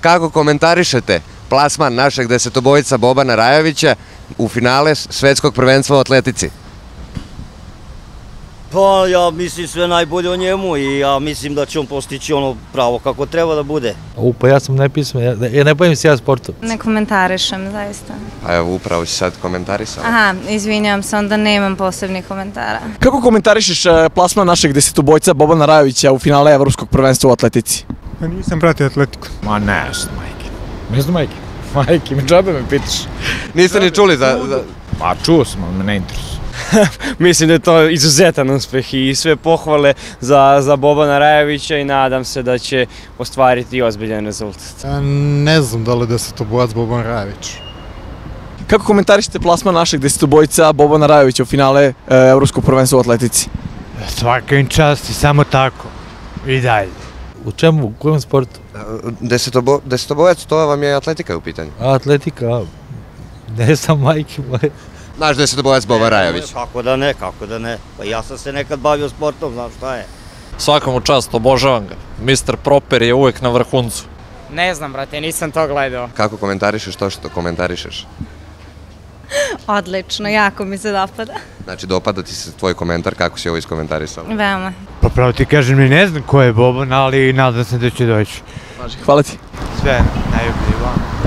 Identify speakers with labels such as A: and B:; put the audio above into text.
A: Kako komentarišete plasman našeg desetobojca Bobana Rajovića u finale svetskog prvenstva u atletici?
B: Pa ja mislim sve najbolje o njemu i ja mislim da će on postići ono pravo kako treba da bude.
C: Pa ja sam nepismen, ja ne bavim se ja sportom.
D: Ne komentarišem, zaista.
A: Pa evo, upravo si sad komentarisala.
D: Aha, izvinjam se, onda nemam posebnih komentara.
E: Kako komentarišeš plasman našeg desetobojca Bobana Rajovića u finale evropskog prvenstva u atletici?
F: Pa nisam pratio atletiku.
C: Ma ne znam, majke. Ne znam, majke. Majke, mi džabe me pitaš.
A: Niste ni čuli za...
C: Ma čuo sam, ali me ne interesuje.
G: Mislim da je to izuzetan uspeh i sve pohvale za Bobana Rajovića i nadam se da će ostvariti ozbiljan rezultat.
F: Ne znam da li je desetobojac Boban Rajović.
E: Kako komentarišete plasman našeg desetobojca Bobana Rajovića u finale evropskog prvenstva u atletici?
F: Svaka im čast i samo tako. I dalje.
C: U čemu, u kojem sportu?
A: Desetobojac, to vam je atletika u pitanju.
C: Atletika, ne znam, majke moje.
A: Naš desetobojac Boban Rajović.
B: Kako da ne. Pa ja sam se nekad bavio sportom, znam šta je.
H: Svaka mu čast, obožavam ga. Mr. Proper je uvek na vrhuncu.
G: Ne znam, brate, nisam to gledao.
A: Kako komentarišeš to što komentarišeš?
D: Odlično, jako mi se dopada.
A: Znači, dopada ti se tvoj komentar, kako si ovo iskomentarisala?
D: Veoma.
F: Pa pravo ti kažem, ne znam ko je Boban, ali nadam se da će doći.
E: Hvala ti.
F: Sve najbolje vam.